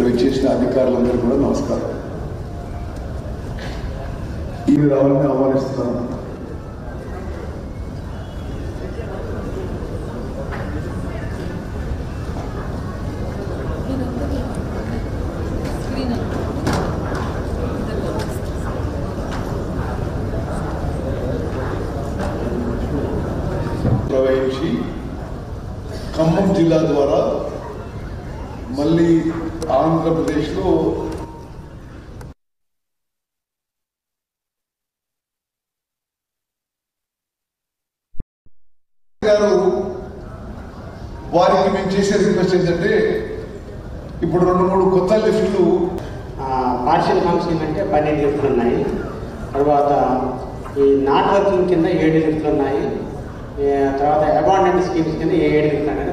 వచ్చేసిన అధికారులందరూ కూడా నమస్కారం. ఇది రావాలని ఆహ్వానిస్తున్నాను. ప్రవహించి ఖమ్మం జిల్లా ద్వారా మళ్ళీ ఆంధ్రప్రదేశ్లో గారు వారికి మేము చేసే రిక్వెస్ట్ ఏంటంటే ఇప్పుడు 2-3 కొత్త లిఫ్ట్లు పార్షియల్ ఫంక్షనింగ్ అంటే 12 లిఫ్ట్లు ఉన్నాయి. తర్వాత ఈ నాట్ వర్కింగ్ కింద 7 లిఫ్ట్లు ఉన్నాయి. తర్వాత అబాండెంట్ స్కీమ్స్ కింద 7 లిఫ్ట్లు ఉన్నాయి.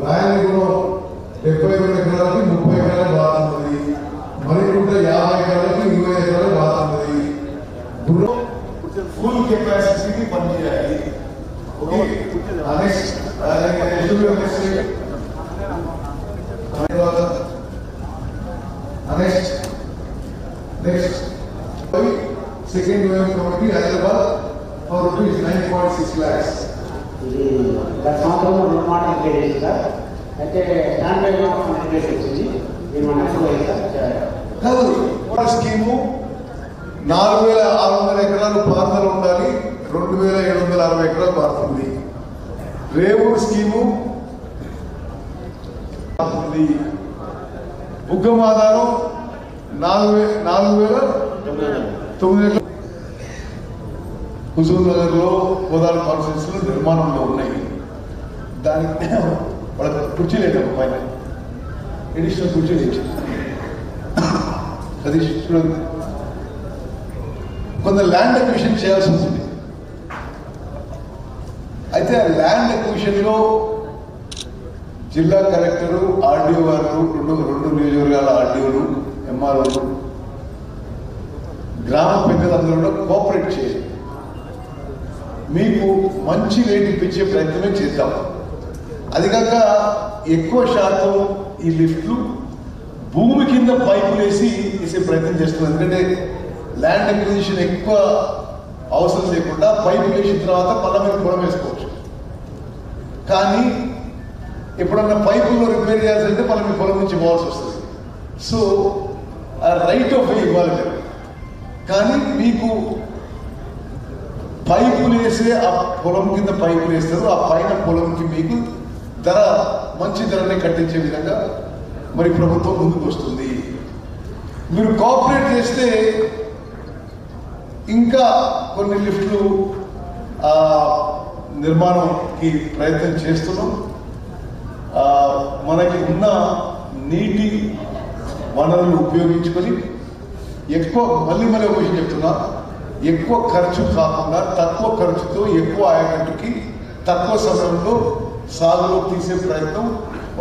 రాయలసీమలో 72 ఎకరాలకి 30 ఎకరాలు బాగుంటుంది. మరికుంట 50 ఎకరాలకి 20 ఎకరాలు బాగుంటుంది. ఫుల్ కెపాసిటీకి పనిచేయాలి. Next second wave committee Hyderabad for rupees 9.6 lakhs. ఇది గత సంవత్సరం 2 మాటలు క్లియర్ చేసి సార్. అయితే స్టాండ్ బై క్లియర్ వచ్చింది. మీరు మన కాదు స్కీము 4600 ఎకరాలు పారుదల ఉండాలి. 2760 ఎకరాలు పారుతుంది. రేవూరు స్కీము బుగ్గం ఆధారం 4009 హుజూర్ నగర్ లో గోదావరి కాన్ఫరెన్స్ లో నిర్మాణంలో ఉన్నాయి. దానికి వాళ్ళకి కుర్చీ లేదు పైన ఎడిషనల్ కుర్చీ లేదు. అది చూడండి కొంత ల్యాండ్ అక్విజిషన్ చేయాల్సి ఉంటుంది. అయితే ఆ ల్యాండ్ అక్విజిషన్ లో జిల్లా కలెక్టరు ఆర్డీఓ గారు రెండు నియోజకవర్గాల ఆర్డీఓలు ఎంఆర్ఓలు గ్రామ పెద్దలందరూ కూడా కోఆపరేట్ చేయాలి. మీకు మంచి రేటు ఇప్పించే ప్రయత్నమే చేద్దాం. అది కాక ఎక్కువ శాతం ఈ లిఫ్ట్లు భూమి కింద పైపులు వేసే ప్రయత్నం చేస్తున్నాం. ఎందుకంటే ల్యాండ్ అక్విజిషన్ ఎక్కువ అవసరం లేకుండా పైపులు వేసిన తర్వాత మళ్ళీ మీరు పొలం వేసుకోవచ్చు. కానీ ఎప్పుడన్నా పైపుల్లో రిపేర్ చేయాల్సింటే మళ్ళీ మీ పొలం నుంచి పోవాల్సి వస్తుంది. సో ఆ రైట్ ఆఫ్ వే ఇవ్వాలి మీరు. కానీ మీకు పైపులు వేసే ఆ పొలం కింద పైపులు వేస్తారు. ఆ పైన పొలంకి మీకు మంచి ధరనే కట్టించే విధంగా మరి ప్రభుత్వం ముందుకు వస్తుంది. మీరు కోఆపరేట్ చేస్తే ఇంకా కొన్ని లిఫ్ట్లు నిర్మాణంకి ప్రయత్నం చేస్తున్నాం. మనకి ఉన్న నీటి వనరులు ఉపయోగించుకొని మళ్ళీ ఒక విషయం చెప్తున్నా, ఎక్కువ ఖర్చు కాకుండా తక్కువ ఖర్చుతో ఎక్కువ ఆయకట్టుకి తక్కువ సమయంలో సాగులో తీసే ప్రయత్నం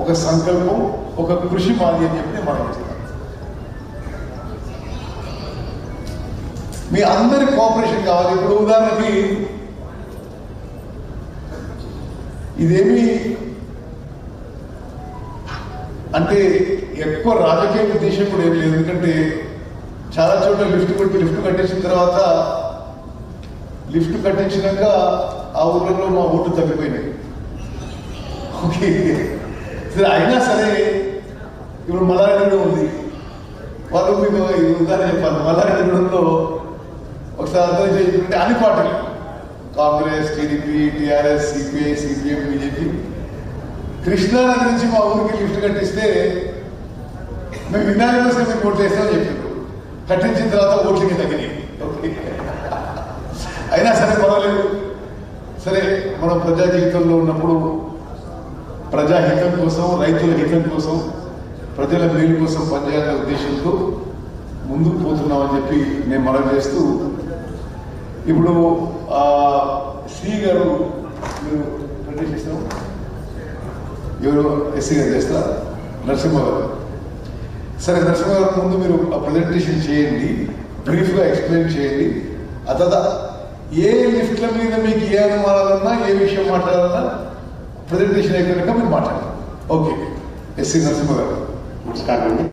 ఒక సంకల్పం, ఒక కృషి మాది అని చెప్పి మనం చెప్తున్నాం. మీ అందరి కోఆపరేషన్ కావాలి. ఇప్పుడు ఉదాహరణకి ఇదేమి అంటే ఎక్కువ రాజకీయ ఉద్దేశం కూడా ఏం లేదు. ఎందుకంటే చాలా చోట్ల లిఫ్ట్ కట్టించిన తర్వాత లిఫ్ట్ కట్టించినాక ఆ ఊళ్ళలో మా ఓటు తగ్గిపోయినాయి. ఓకే సరే, అయినా సరే ఇప్పుడు మల్లారెడ్డి ఉంది. వాళ్ళు మీకు ఉదాహరణ చెప్పాలి. మల్లారెడ్డిగూడెంలో ఒకసారి అర్థం చేయించుకుంటే అన్ని పార్టీలు Congress, TDP, TRS, CPI, CPM, BJP కృష్ణానది నుంచి మా ఊరికి లిఫ్ట్ కట్టిస్తే మేము యునానిమస్గా మీకు ఓట్లు వేస్తామని చెప్పారు. కట్టించిన తర్వాత ఓట్లకి తగ్గినాయి. అయినా సరే పర్వాలేదు. సరే, మనం ప్రజా జీవితంలో ఉన్నప్పుడు ప్రజాహితం కోసం, రైతుల హితం కోసం, ప్రజల మేలు కోసం పనిచేయాలనే ఉద్దేశంతో ముందుకు పోతున్నామని చెప్పి నేను మనవి చేస్తూ, ఇప్పుడు శ్రీ గారు మీరు ప్రజెంట్ చేస్తాం, ఎవరు ఎస్సీ గారు చేస్తారా? నరసింహ గారు. సరే, నరసింహ గారు ముందు మీరు ఆ ప్రజెంటేషన్ చేయండి. బ్రీఫ్గా ఎక్స్ప్లెయిన్ చేయండి. ఆ తర్వాత ఏ లిఫ్ట్ల మీద మీకు ఏ అనుమానాలన్నా ఏ విషయం మాట్లాడాలన్నా ప్రజెంటేషన్ అయిపోయినాక మీరు మాట్లాడాలి. ఓకే. ఎస్సీ నరసింహ గారు. నమస్కారం అండి.